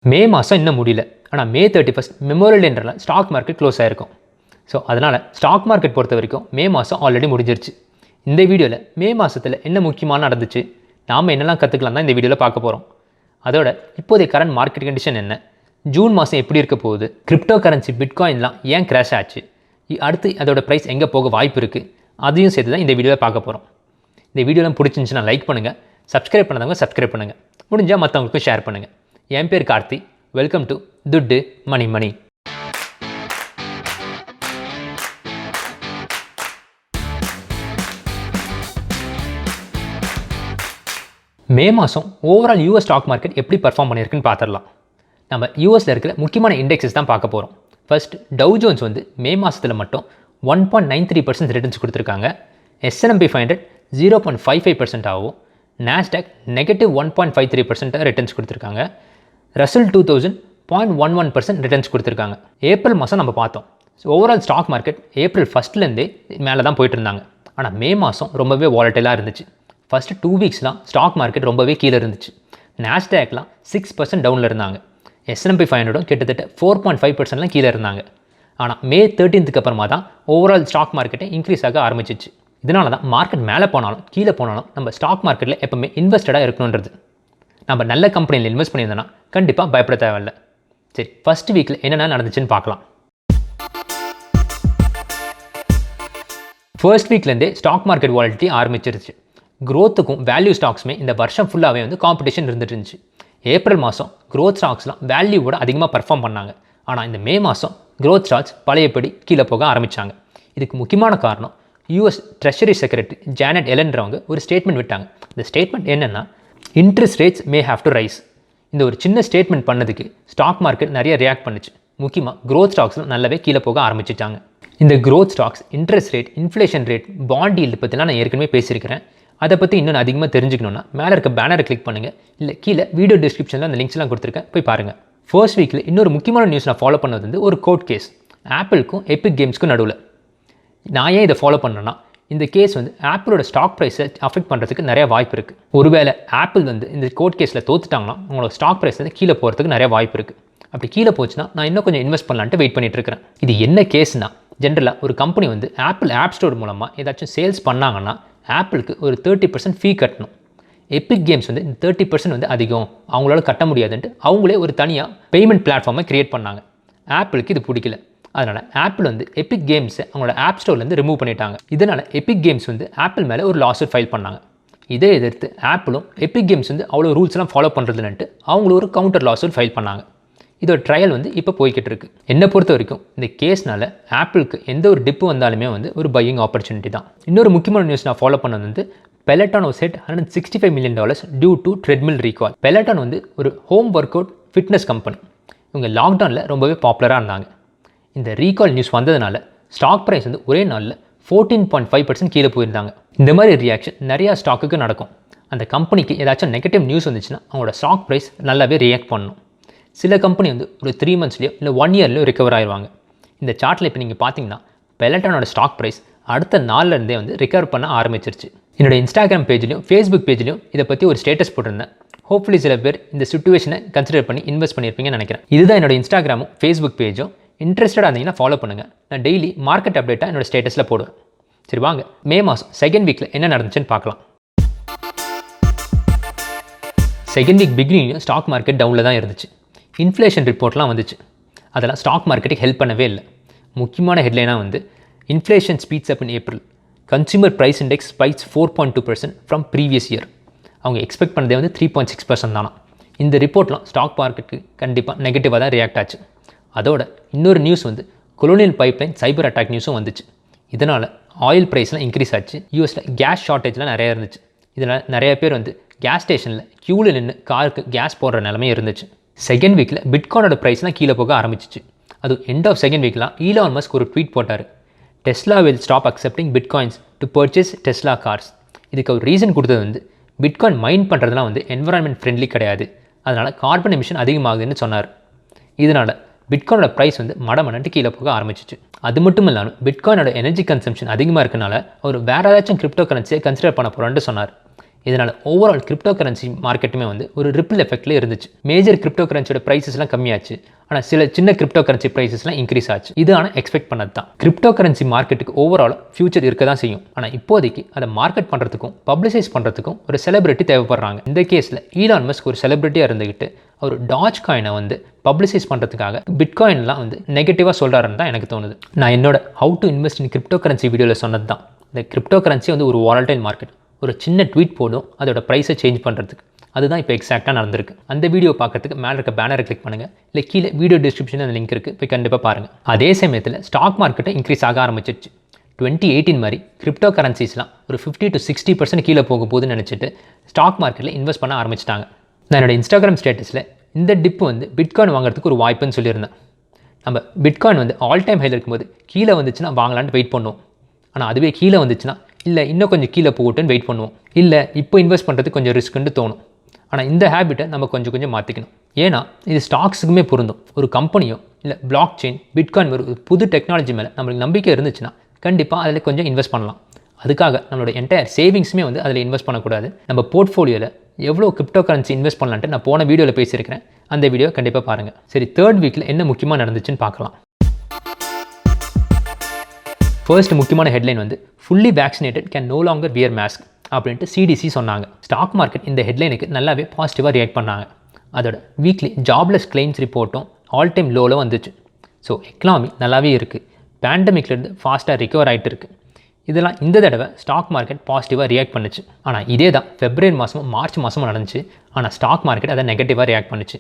மே மாதம் இன்னும் முடியல. ஆனால் May 31 மெமோரியல் டேன்றனால ஸ்டாக் மார்க்கெட் க்ளோஸ் ஆகிருக்கும். ஸோ அதனால் ஸ்டாக் மார்க்கெட் பொறுத்த வரைக்கும் மே மாதம் ஆல்ரெடி முடிஞ்சிருச்சு. இந்த வீடியோவில் மே மாதத்தில் என்ன முக்கியமாக நடந்துச்சு, நாம் என்னெல்லாம் கற்றுக்கலாம் தான் இந்த வீடியோவில் பார்க்க போகிறோம். அதோட இப்போதைய கரண்ட் மார்க்கெட் கண்டிஷன் என்ன, ஜூன் மாதம் எப்படி இருக்க போகுது, கிரிப்டோ கரன்சி பிட்காயின்லாம் ஏன் கிராஷ் ஆச்சு, அடுத்து அதோட ப்ரைஸ் எங்கே போக வாய்ப்பு இருக்குது, அதையும் சேர்த்து தான் இந்த வீடியோவில் பார்க்க போகிறோம். இந்த வீடியோலாம் பிடிச்சிருந்துச்சுன்னா லைக் பண்ணுங்கள், சப்ஸ்கிரைப் பண்ணாதவங்க சப்ஸ்கிரைப் பண்ணுங்கள், முடிஞ்சால் மற்றவங்களுக்கும் ஷேர் பண்ணுங்கள். என் பேர் கார்த்தி. வெல்கம் டு துட்டு மணி மணி. மே மாதம் ஓவரால் யூஎஸ் ஸ்டாக் மார்க்கெட் எப்படி பர்ஃபார்ம் பண்ணியிருக்குன்னு பார்த்துடலாம். நம்ம யூஎஸில் இருக்கிற முக்கியமான இண்டெக்ஸஸ் தான் பார்க்க போகிறோம். ஃபர்ஸ்ட் டவ் ஜோன்ஸ் வந்து மே மாதத்தில் மட்டும் 1.93% ரிட்டர்ன்ஸ் கொடுத்துருக்காங்க. S&P 500 0.55% ஆகும். நாஸ்டாக் -1.53% ரிட்டர்ன்ஸ் கொடுத்துருக்காங்க. ரசல் 2000 0.11% ரிட்டர்ன்ஸ் கொடுத்துருக்காங்க. ஏப்ரல் மாதம் நம்ம பார்த்தோம். ஓவரால் ஸ்டாக் மார்க்கெட் ஏப்ரல் ஃபஸ்ட்லேருந்தே மேலே தான் போயிட்டு இருந்தாங்க. ஆனால் மே மாதம் ரொம்பவே வாலட்டைலாக இருந்துச்சு. ஃபஸ்ட்டு 2 வீக்ஸ்லாம் ஸ்டாக் மார்க்கெட் ரொம்பவே கீழே இருந்துச்சு. நாஸ்டாக்லாம் 6% டவுனில் இருந்தாங்க. S&P 500 கிட்டத்தட்ட 4.5%லாம் கீழே இருந்தாங்க. ஆனால் May 13th அப்புறமா தான் ஓவரால் ஸ்டாக் மார்க்கெட்டை இன்க்ரீஸ் ஆக ஆரம்பிச்சிச்சு. இதனால தான் மார்க்கெட் மேலே போனாலும் கீழே போனாலும் நம்ம ஸ்டாக் மார்க்கெட்டில் எப்போவுமே இன்வெஸ்டடாக இருக்கணுன்றது. நம்ம நல்ல கம்பெனியில் இன்வெஸ்ட் பண்ணியிருந்தோன்னா கண்டிப்பாக பயப்பட தேவையில்லை. சரி, ஃபஸ்ட் வீக்கில் என்னென்ன நடந்துச்சுன்னு பார்க்கலாம். ஃபர்ஸ்ட் வீக்லேருந்தே ஸ்டாக் மார்க்கெட் வாலட்டிலிட்டி ஆரம்பிச்சிருச்சு. க்ரோத்துக்கும் வேல்யூ ஸ்டாக்ஸுமே இந்த வருஷம் ஃபுல்லாகவே வந்து காம்படிஷன் இருந்துட்டு இருந்துச்சு. ஏப்ரல் மாதம் க்ரோத் ஸ்டாக்ஸ்லாம் வேல்யூவோட அதிகமாக பர்ஃபார்ம் பண்ணாங்க. ஆனால் இந்த மே மாதம் க்ரோத் ஸ்டாக்ஸ் பழையபடி கீழே போக ஆரம்பித்தாங்க. இதுக்கு முக்கியமான காரணம் யூஎஸ் ட்ரெஷரி செக்ரட்டரி ஜானட் எலன்றவங்க ஒரு ஸ்டேட்மெண்ட் விட்டாங்க. இந்த ஸ்டேட்மெண்ட் என்னென்னா, interest rates may have to rice. இந்த ஒரு சின்ன ஸ்டேட்மெண்ட் பண்ணதுக்கு ஸ்டாக் மார்க்கெட் நிறைய ரியாக்ட் பண்ணிச்சு. முக்கியமாக க்ரோத் ஸ்டாக்ஸில் நல்லாவே கீழே போக ஆரம்பிச்சிட்டாங்க. இந்த growth stocks, interest rate, inflation rate, bond yield பற்றிலாம் நான் ஏற்கனவே பேசியிருக்கிறேன். அதை பற்றி இன்னும் அதிகமாக தெரிஞ்சுக்கணுன்னா மேலே இருக்க பேனரை கிளிக் பண்ணுங்கள், இல்லை கீழே வீடியோ டிஸ்கிரிப்ஷனில் அந்த லிங்க்ஸ்லாம் கொடுத்துருக்கேன், போய் பாருங்கள். ஃபர்ஸ்ட் வீக்கில் இன்னொரு முக்கியமான நியூஸ் நான் ஃபாலோ பண்ணது வந்து ஒரு கோர்ட் கேஸ், ஆப்பிளுக்கும் எபிக் கேம்ஸ்க்கும் நடுவில். நான் ஏன் இதை ஃபாலோ பண்ணுறேன்னா, இந்த கேஸ் வந்து ஆப்பிளோட ஸ்டாக் ப்ரைஸை அஃபெக்ட் பண்ணுறதுக்கு நிறைய வாய்ப்பு இருக்குது. ஒருவேளை ஆப்பிள் வந்து இந்த கோர்ட் கேஸில் தோத்துட்டாங்கன்னா உங்களோட ஸ்டாக் ப்ரைஸ் வந்து கீழே போகிறதுக்கு நிறைய வாய்ப்பு இருக்குது. அப்படி கீழே போச்சுன்னா நான் இன்னும் கொஞ்சம் இன்வெஸ்ட் பண்ணலான்ட்டு வெயிட் பண்ணிட்டு இருக்கிறேன். இது என்ன கேஸ்னா, ஜென்ரலாக ஒரு கம்பெனி வந்து ஆப்பிள் ஆப் ஸ்டோர் மூலமாக ஏதாச்சும் சேல்ஸ் பண்ணாங்கன்னா ஆப்பிளுக்கு ஒரு 30% ஃபீ கட்டணும். எபிக் கேம்ஸ் வந்து இந்த 30% வந்து அதிகம், அவங்களால கட்ட முடியாதுன்ட்டு அவங்களே ஒரு தனியாக பேமெண்ட் பிளாட்ஃபார்மை க்ரியேட் பண்ணாங்க. ஆப்பிளுக்கு இது பிடிக்கல. அதனால் ஆப்பிள் வந்து எபிக் கேம்ஸை அவங்களோட ஆப் ஸ்டோர்லேருந்து ரிமூவ் பண்ணிட்டாங்க. இதனால் எபிக் கேம்ஸ் வந்து ஆப்பிள் மேலே ஒரு லாசூட் ஃபைல் பண்ணாங்க. இதை எதிர்த்து ஆப்பிளும் எபிக் கேம்ஸ் வந்து அவ்வளோ ரூல்ஸ்லாம் ஃபாலோ பண்ணுறதுலன்ட்டு அவங்களும் ஒரு கவுண்டர் லாசூட் ஃபைல் பண்ணாங்க. இதோட ட்ரையல் வந்து இப்போ போய்கிட்டு இருக்கு. என்னை பொறுத்த வரைக்கும் இந்த கேஸ்னால ஆப்பிளுக்கு எந்த ஒரு டிப்பு வந்தாலுமே வந்து ஒரு பையிங் ஆப்பர்ச்சுனிட்டி தான். இன்னொரு முக்கியமான நியூஸ் நான் ஃபாலோ பண்ணது வந்து Peloton was hit $165 million due to treadmill recall. Peloton வந்து ஒரு home work out fitness company. இவங்க லாக்டவுனில் ரொம்பவே பாப்புலராக இருந்தாங்க. இந்த ரீகால் நியூஸ் வந்ததுனால ஸ்டாக் ப்ரைஸ் வந்து ஒரே நாளில் 14.5% கீழே போயிருந்தாங்க. இந்த மாதிரி ரியாக்ஷன் நிறையா ஸ்டாக்குக்கு நடக்கும். அந்த கம்பெனிக்கு ஏதாச்சும் நெகட்டிவ் நியூஸ் வந்துச்சுன்னா அவங்களோட ஸ்டாக் ப்ரைஸ் நல்லாவே ரியாக்ட் பண்ணணும். சில கம்பெனி வந்து ஒரு 3 monthsலேயோ இல்லை 1 yearலையோ ரிகவர் ஆயிடுவாங்க. இந்த சார்ட்டில் இப்போ நீங்கள் பார்த்தீங்கன்னா பெலட்டானோட ஸ்டாக் ப்ரைஸ் அடுத்த நாள்லேருந்தே வந்து ரிகவர் பண்ண ஆரம்பிச்சிருச்சு. என்னோட இன்ஸ்டாகிராம் பேஜ்லையும் ஃபேஸ்புக் பேஜ்லையும் இதை பற்றி ஒரு ஸ்டேட்டஸ் போட்டிருந்தேன். ஹோப்ஃபுல்லி சில பேர் இந்த சிச்சுவேஷனை கன்சிடர் பண்ணி இன்வெஸ்ட் பண்ணியிருப்பீங்கன்னு நினைக்கிறேன். இதுதான் என்னோட இன்ஸ்டாகிராமும் ஃபேஸ்புக் பேஜும். இன்ட்ரெஸ்டடாக இருந்தீங்கன்னா ஃபாலோ பண்ணுங்கள். நான் டெய்லி மார்க்கெட் அப்டேட்டாக என்னோட ஸ்டேட்டஸில் போடுவேன். சரி வாங்க, மே மாதம் செகண்ட் வீக்கில் என்ன நடந்துச்சுன்னு பார்க்கலாம். செகண்ட் வீக் பிகினிங்லையும் ஸ்டாக் மார்க்கெட் டவுனில் தான் இருந்துச்சு. இன்ஃப்ளேஷன் ரிப்போர்ட்லாம் வந்துச்சு. அதெல்லாம் ஸ்டாக் மார்க்கெட்டுக்கு ஹெல்ப் பண்ணவே இல்லை. முக்கியமான ஹெட்லைனாக வந்து inflation speeds up in April, consumer price index spikes 4.2% from previous year. அவங்க எக்ஸ்பெக்ட் பண்ணதே வந்து 3.6% தானா. இந்த ரிப்போர்ட்லாம் ஸ்டாக் மார்க்கெட்டுக்கு கண்டிப்பாக நெகட்டிவாக தான் ரியாக்ட் ஆச்சு. அதோட இன்னொரு நியூஸ் வந்து கொலோனியல் பைப்லைன் சைபர் அட்டாக் நியூஸும் வந்துச்சு. இதனால் ஆயில் ப்ரைஸ்லாம் இன்க்ரீஸ் ஆச்சு. யூஎஸில் கேஸ் ஷார்ட்டேஜ்லாம் நிறையா இருந்துச்சு. இதனால் நிறைய பேர் வந்து கேஸ் ஸ்டேஷனில் க்யூவில் நின்று காருக்கு கேஸ் போடுற நிலமே இருந்துச்சு. செகண்ட் வீக்கில் பிட்காயினோட ப்ரைஸ்லாம் கீழே போக ஆரம்பிச்சிச்சு. அது எண்ட் ஆஃப் செகண்ட் வீக்லாம் ஈலான் மஸ்க் ஒரு ட்வீட் போட்டார், Tesla will stop accepting bitcoins to purchase Tesla cars. இதுக்கு ஒரு ரீசன் கொடுத்தது வந்து பிட்காயின் மைண்ட் பண்ணுறதுலாம் வந்து என்விரான்மெண்ட் ஃப்ரெண்ட்லி கிடையாது, அதனால் கார்பன் எமிஷன் அதிகமாகுதுன்னு சொன்னார். இதனால் பிட்காயினோட ப்ரைஸ் வந்து மடமடன்ட்டு கீழே போக ஆரம்பிச்சிச்சு. அது மட்டும் இல்லாமல் பிட்காயினோட எனர்ஜி கன்சம்ஷன் அதிகமாக இருக்கனால அவர் வேறு ஏதாச்சும் கிரிப்டோ கரன்சியை கன்சிடர் பண்ண போகிறான்னு சொன்னார். இதனால் ஓவரால் கிரிப்டோ கரன்சி மார்க்கெட்டுமே வந்து ஒரு ரிப்பிள் எஃபெக்ட்ல இருந்துச்சு. மேஜர் கிரிப்டோ கரன்சியோட ப்ரைஸஸ்லாம் கம்மியாச்சு, ஆனால் சில சின்ன கிரிப்டோ கரன்சி ப்ரைஸஸ்லாம் இன்க்ரீஸ் ஆச்சு. இது ஆனால் எக்ஸ்பெக்ட் பண்ணது தான். கிரிப்டோ கரன்சி மார்க்கெட்டுக்கு ஓவரால் ஃபியூச்சர் இருக்க தான் செய்யும். ஆனால் இப்போதைக்கு அதை மார்க்கெட் பண்ணுறதுக்கும் பப்ளிசைஸ் பண்ணுறதுக்கும் ஒரு செலிபிரிட்டி தேவைப்படுறாங்க. இந்த கேஸில் ஈலான் மஸ்க் ஒரு செலிபிரிட்டியாக இருந்துக்கிட்டு அவர் டாஜ் காயினை வந்து பப்ளிசைஸ் பண்ணுறதுக்காக பிட்காயின்லாம் வந்து நெகட்டிவாக சொல்கிறாருன்னு தான் எனக்கு தோணுது. நான் என்னோட how to invest in crypto currency வீடியோவில் சொன்னது தான். இந்த கிரிப்டோ கரன்சி வந்து ஒரு வாலடைல் மார்க்கெட். ஒரு சின்ன ட்வீட் போடும் அதோட ப்ரைஸை சேஞ்ச் பண்ணுறதுக்கு. அதுதான் இப்போ எக்ஸாக்டாக நடந்திருக்கு. அந்த வீடியோ பார்க்கறதுக்கு மேலே இருக்க பேனரை கிளிக் பண்ணுங்கள், இல்லை கீழே வீடியோ டிஸ்கிரிப்ஷனில் அந்த லிங்க் இருக்குது, போய் கண்டிப்பாக பாருங்கள். அதே சமயத்தில் ஸ்டாக் மார்க்கெட்டை இன்க்ரீஸ் ஆக ஆரம்பிச்சிருச்சு. 2018 மாதிரி கிரிப்டோ கரன்சிஸ்லாம் ஒரு 50 to 60% கீழே போக போகுதுன்னு நினச்சிட்டு ஸ்டாக் மார்க்கெட்டில் இன்வெஸ்ட் பண்ண ஆரம்பிச்சிட்டாங்க. நான் என்னோட இன்ஸ்டாகிராம் ஸ்டேட்டஸில் இந்த டிப்பு வந்து பிட்காயின் வாங்குறதுக்கு ஒரு வாய்ப்புன்னு சொல்லியிருந்தேன். நம்ம பிட்காயின் வந்து ஆல் டைம் ஹையில் இருக்கும்போது கீழே வந்துச்சுன்னா வாங்கலான்ட்டு வெயிட் பண்ணுவோம். ஆனால் அதுவே கீழே வந்துச்சுன்னா இல்லை இன்னும் கொஞ்சம் கீழே போகட்டுன்னு வெயிட் பண்ணுவோம். இல்லை இப்போ இன்வெஸ்ட் பண்ணுறதுக்கு கொஞ்சம் ரிஸ்க்குன்னு தோணும். ஆனால் இந்த ஹேபிட்டை நம்ம கொஞ்சம் கொஞ்சம் மாற்றிக்கணும். ஏன்னா இது ஸ்டாக்ஸுக்குமே பொருந்தும். ஒரு கம்பெனியோ இல்லை பிளாக் செயின் பிட்காயின் ஒரு புது டெக்னாலஜி மேலே நம்மளுக்கு நம்பிக்கை இருந்துச்சுன்னா கண்டிப்பாக அதில் கொஞ்சம் இன்வெஸ்ட் பண்ணலாம். அதுக்காக நம்மளோட என்டையர் சேவிங்ஸுமே வந்து அதில் இன்வெஸ்ட் பண்ணக்கூடாது. நம்ம போர்ட்ஃபோலியோவில் எவ்வளோ கிரிப்டோ கரன்சி இன்வெஸ்ட் பண்ணலான்ட்டு நான் போன வீடியோவில் பேசியிருக்கிறேன். அந்த வீடியோ கண்டிப்பாக பாருங்கள். சரி, 3rd வீக்கில் என்ன முக்கியமாக நடந்துச்சுன்னு பார்க்கலாம். ஃபர்ஸ்ட் முக்கியமான ஹெட்லைன் வந்து fully vaccinated can no longer wear mask அப்படின்ட்டு CDC சொன்னாங்க. ஸ்டாக் மார்க்கெட் இந்த ஹெட்லைனுக்கு நல்லாவே பாசிட்டிவாக ரியாக்ட் பண்ணாங்க. அதோட வீக்லி ஜாப்லெஸ் கிளைம்ஸ் ரிப்போர்ட்டும் ஆல் டைம் லோவில் வந்துச்சு. ஸோ எக்கனாமி நல்லாவே இருக்குது. பேண்டமிக்லேருந்து ஃபாஸ்ட்டாக ரிகவர் ஆகிட்டு இருக்குது. இதெல்லாம் இந்த தடவை ஸ்டாக் மார்க்கெட் பாசிட்டிவாக ரியாக்ட் பண்ணுச்சு. ஆனால் இதே தான் February மாதமும் March மாதமும் நடந்துச்சு. ஆனால் ஸ்டாக் மார்க்கெட் அதை நெகட்டிவாக ரியாக்ட் பண்ணுச்சு.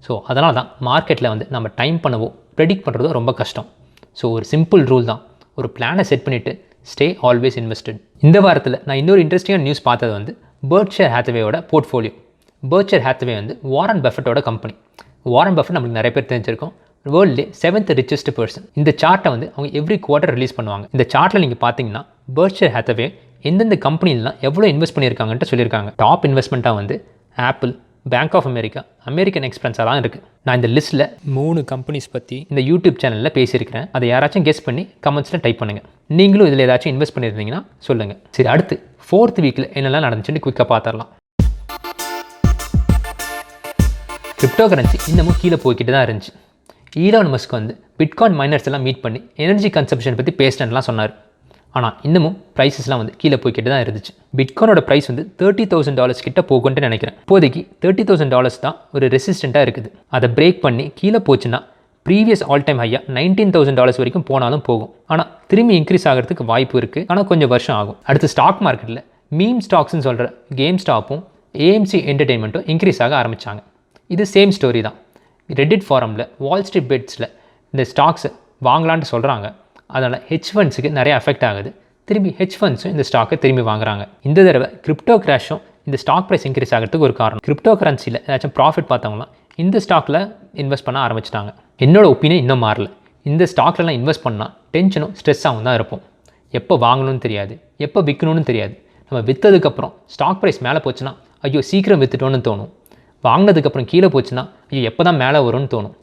ஸோ அதனால தான் மார்க்கெட்டில் வந்து நம்ம டைம் பண்ணவோ ப்ரெடிக்ட் பண்ணுறதோ ரொம்ப கஷ்டம். ஸோ ஒரு சிம்பிள் ரூல் தான், ஒரு பிளானை செட் பண்ணிவிட்டு ஸ்டே ஆல்வேஸ் இன்வெஸ்டட். இந்த வாரத்தில் நான் இன்னொரு இன்ட்ரெஸ்டிங்கான நியூஸ் பார்த்தது வந்து பெர்க்ஷயர் ஹாத்வேயோட போர்ட்ஃபோலியோ. பெர்க்ஷயர் ஹாத்வே வந்து வாரன் பஃபெட்டோட கம்பெனி. வாரன் பஃபெட் நம்மளுக்கு நிறைய பேர் தெரிஞ்சிருக்கோம். வேர்ல்ட்லே 7th richest person. இந்த சார்ட்டை வந்து அவங்க எவ்ரி குவார்ட்டர் ரிலீஸ் பண்ணுவாங்க. இந்த சார்ட்டில் நீங்கள் பார்த்தீங்கன்னா பெர்க்ஷயர் ஹாத்வே எந்தெந்த கம்பெனிலாம் எவ்வளோ இன்வெஸ்ட் பண்ணியிருக்காங்கன்ட்டு சொல்லியிருக்காங்க. டாப் இன்வெஸ்ட்மெண்ட்டாக வந்து Apple, bank of America, American எக்ஸ்பிரஸாக தான் இருக்குது. நான் இந்த லிஸ்ட்டில் 3 கம்பெனிஸ் பற்றி இந்த யூடியூப் சேனலில் பேசியிருக்கிறேன். அதை யாராச்சும் கெஸ் பண்ணி கமெண்ட்ஸில் டைப் பண்ணுங்கள். நீங்களும் இதில் ஏதாச்சும் இன்வெஸ்ட் பண்ணியிருந்தீங்கன்னா சொல்லுங்கள். சரி, அடுத்து 4th வீக்கில் என்னெல்லாம் நடந்துச்சுன்னு குயிக்காக பார்த்துடலாம். கிரிப்டோ கரன்சி இன்னமும் கீழே போய்கிட்டு தான் இருந்துச்சு. ஈலான் மஸ்க் வந்து பிட்காயின் மைனர்ஸ் எல்லாம் மீட் பண்ணி எனர்ஜி கன்சப்ஷன் பற்றி பேசினேன்லாம் சொன்னார். ஆனால் இன்னமும் ப்ரைஸஸ்லாம் வந்து கீழே போய்கிட்டு தான் இருந்துச்சு. பிட்காயினோட ப்ரைஸ் வந்து $30,000 கிட்ட போகும்னு நினைக்கிறேன். இப்போதைக்கு $30,000 தான் ஒரு ரெசிஸ்டண்ட்டாக இருக்குது. அதை பிரேக் பண்ணி கீழே போச்சுன்னா ப்ரீவியஸ் ஆல் டைம் ஹையாக $19,000 வரைக்கும் போனாலும் போகும். ஆனால் திரும்பி இன்க்ரீஸ் ஆகிறதுக்கு வாய்ப்பு இருக்குது. ஆனால் கொஞ்சம் வருஷம் ஆகும். அடுத்து ஸ்டாக் மார்க்கெட்டில் மீம் ஸ்டாக்ஸ்ன்னு சொல்கிற கேம் ஸ்டாப்பும் AMC என்டர்டெயின்மெண்ட்டும் இன்க்ரீஸ் ஆக ஆரம்பித்தாங்க. இது சேம் ஸ்டோரி தான். ரெடிட் ஃபாரமில் வால் ஸ்ட்ரீட் பெட்ஸில் இந்த ஸ்டாக்ஸை வாங்கலான்ட்டு சொல்கிறாங்க. அதனால் ஹெட்ஜ் ஃபண்ட்ஸுக்கு நிறைய அஃபெக்ட் ஆகுது. திரும்பி ஹெட்ஜ் ஃபண்ட்ஸும் இந்த ஸ்டாக்கை திரும்பி வாங்குறாங்க. இந்த தடவை கிரிப்டோ கிராஷும் இந்த ஸ்டாக் ப்ரைஸ் இன்க்ரீஸ் ஆகிறதுக்கு ஒரு காரணம். கிரிப்டோ கரன்சியில் ஏதாச்சும் ப்ராஃபிட் பார்த்தவங்களாம் இந்த ஸ்டாக்கில் இன்வெஸ்ட் பண்ண ஆரம்பிச்சிட்டாங்க. என்னோட ஒப்பீனியன் இன்னும் மாறல. இந்த ஸ்டாக்லலாம் இன்வெஸ்ட் பண்ணால் டென்ஷனும் ஸ்ட்ரெஸ்ஸாகவும் தான் இருப்போம். எப்போ வாங்கணும்னு தெரியாது, எப்போ விற்கணும்னு தெரியாது. நம்ம விற்றதுக்கப்புறம் ஸ்டாக் ப்ரைஸ் மேலே போச்சுன்னா ஐயோ சீக்கிரம் விற்றுட்டோன்னு தோணும். வாங்கினதுக்கப்புறம் கீழே போச்சுன்னா ஐயோ எப்போ தான் மேலே வரும்னு தோணும்.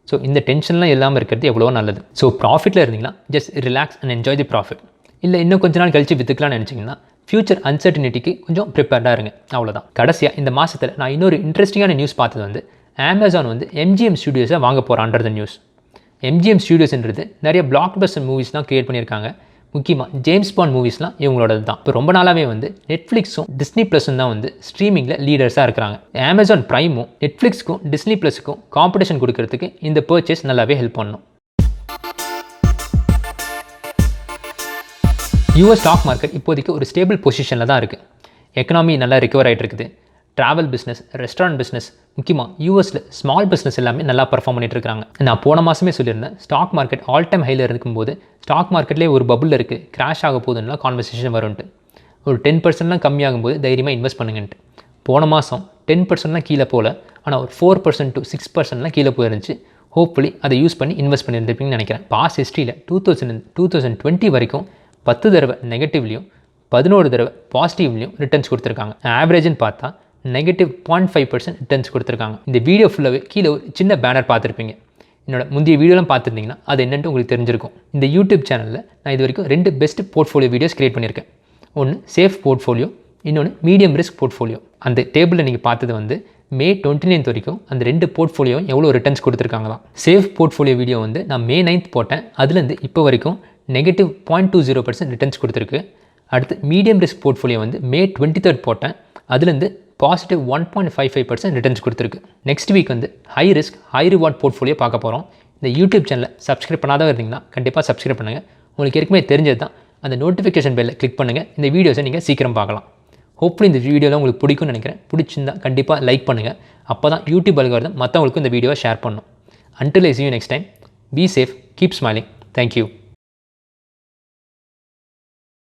ஸோ இந்த டென்ஷன்லாம் இல்லாமல் இருக்கிறது எவ்வளோ நல்லது. ஸோ ப்ராஃபிட்டில் இருந்தீங்கன்னா just relax and enjoy the profit. இல்லை இன்னும் கொஞ்ச நாள் கழிச்சு விற்றுக்கலாம்னு நினச்சிங்கன்னா ஃபியூச்சர் அன்சர்டினிட்டிக்கு கொஞ்சம் ப்ரிப்பேர்டாக இருங்க, அவ்வளோதான். கடைசியாக இந்த மாதத்தில் நான் இன்னொரு இன்ட்ரெஸ்டிங்கான நியூஸ் பார்த்தது வந்து அமேசான் வந்து MGM ஸ்டுடியோஸை வாங்க போகிறான்றது நியூஸ். MGM ஸ்டுடியோஸ்ன்றது நிறைய பிளாக் பஸ்டர் மூவிஸ்லாம் க்ரியேட் பண்ணியிருக்காங்க. முக்கியமாக ஜேம்ஸ் பாண்ட் மூவிஸ்லாம் இவங்களோடது தான். இப்போ ரொம்ப நாளாகவே வந்து நெட்ஃப்ளிக்ஸும் டிஸ்னி ப்ளஸும் தான் வந்து ஸ்ட்ரீமிங்கில் லீடர்ஸாக இருக்கிறாங்க. அமேசான் ப்ரைமும் நெட்ஃப்ளிக்ஸ்க்கும் டிஸ்னி ப்ளஸுக்கும் காம்படிஷன் கொடுக்கறதுக்கு இந்த பர்ச்சேஸ் நல்லாவே ஹெல்ப் பண்ணும். US ஸ்டாக் மார்க்கெட் இப்போதைக்கு ஒரு ஸ்டேபிள் பொசிஷனில் தான் இருக்குது. எக்கனாமி நல்லா ரிகவர் ஆகிட்டு இருக்குது. ட்ராவல் பிஸ்னஸ், ரெஸ்டாரண்ட் பிஸ்னஸ், முக்கியமாக யூஎஸில் ஸ்மால் பிஸ்னஸ் எல்லாமே நல்லா பர்ஃபார்ம் பண்ணிட்டு இருக்காங்க. நான் போன மாதமே சொல்லியிருந்தேன், ஸ்டாக் மார்க்கெட் ஆல் டைம் ஹையில் இருக்கும்போது ஸ்டாக் மார்க்கெட்லேயே ஒரு பபுள் இருக்குது, கிராஷ் ஆக போகுதுன்னா கான்வர்சேஷன் வரும்ட்டு. ஒரு 10% கம்மியாகும் போது தைரியமாக இன்வெஸ்ட் பண்ணுங்கன்ட்டு. போன மாதம் 10% கீழே போகல, ஆனால் ஒரு 4% to 6% கீழே போயிருந்துச்சு. ஹோப்ஃபுல்லி அதை யூஸ் பண்ணி இன்வெஸ்ட் பண்ணியிருந்திருப்பீங்கன்னு நினைக்கிறேன். பாஸ் ஹிஸ்ட்ரியில் 2020 வரைக்கும் 10 தடவை நெகட்டிவ்லையும் 11 தடவை பாசிட்டிவ்லையும் ரிட்டர்ன்ஸ் கொடுத்துருக்காங்க. ஆவரேஜ்னு பார்த்தா -0.5% ரிட்டர்ன்ஸ் கொடுத்துருக்காங்க. இந்த வீடியோ ஃபுல்லாகவே கீழே ஒரு சின்ன பேனர் பார்த்துருப்பீங்க. என்னோட முந்தைய வீடியோலாம் பார்த்துருந்தீங்கன்னா அது என்னென்னு உங்களுக்கு தெரிஞ்சிருக்கும். இந்த யூடியூப் சேனலில் நான் இது வரைக்கும் 2 பெஸ்ட் போர்ட்ஃபோலியோ வீடியோஸ் கிரியேட் பண்ணியிருக்கேன். ஒன்று சேஃப் போர்ட்ஃபோலியோ, இன்னொன்று மீடியம் ரிஸ்க் போர்ட்ஃபோலியோ. அந்த டேபிளில் நீங்கள் பார்த்தது வந்து மே 29 வரைக்கும் அந்த 2 போர்ட்ஃபோலியோ எவ்வளோ ரிட்டர்ன்ஸ் கொடுத்துருக்காங்களாம். சேஃப் போர்ட்ஃபோலியோ வீடியோ வந்து நான் மே 9 போட்டேன். அதுலேருந்து இப்போ வரைக்கும் -0.20% ரிட்டர்ன்ஸ் கொடுத்துருக்கு. அடுத்து மீடியம் ரிஸ்க் போர்ட்ஃபோலியோ வந்து மே 23 போட்டேன். அதுலேருந்து +1.55% ரிட்டர்ன்ஸ் கொடுத்துருக்கு. நெக்ஸ்ட் வீக் வந்து high risk high reward portfolio பார்க்க போகிறோம். இந்த யூடியூப் சேனலை சப்ஸ்கிரைப் பண்ணாத இருந்தீங்கன்னா கண்டிப்பாக சப்ஸ்கிரைப் பண்ணுங்கள். உங்களுக்கு ஏற்கனவே தெரிஞ்சது தான், அந்த நோட்டிஃபிகேஷன் பெல்லை கிளிக் பண்ணுங்கள். இந்த வீடியோஸை நீங்கள் சீக்கிரம் பார்க்கலாம். ஹோப்ஃபுல்லி இந்த வீடியோவில் உங்களுக்கு பிடிக்கும்னு நினைக்கிறேன். பிடிச்சிருந்தா கண்டிப்பாக லைக் பண்ணுங்கள். அப்போ தான் யூடியூப் அல்காரிதம் மற்றவங்களுக்கும் இந்த வீடியோவை ஷேர் பண்ணும். Until I see you next time, be safe, keep smiling. Thank you.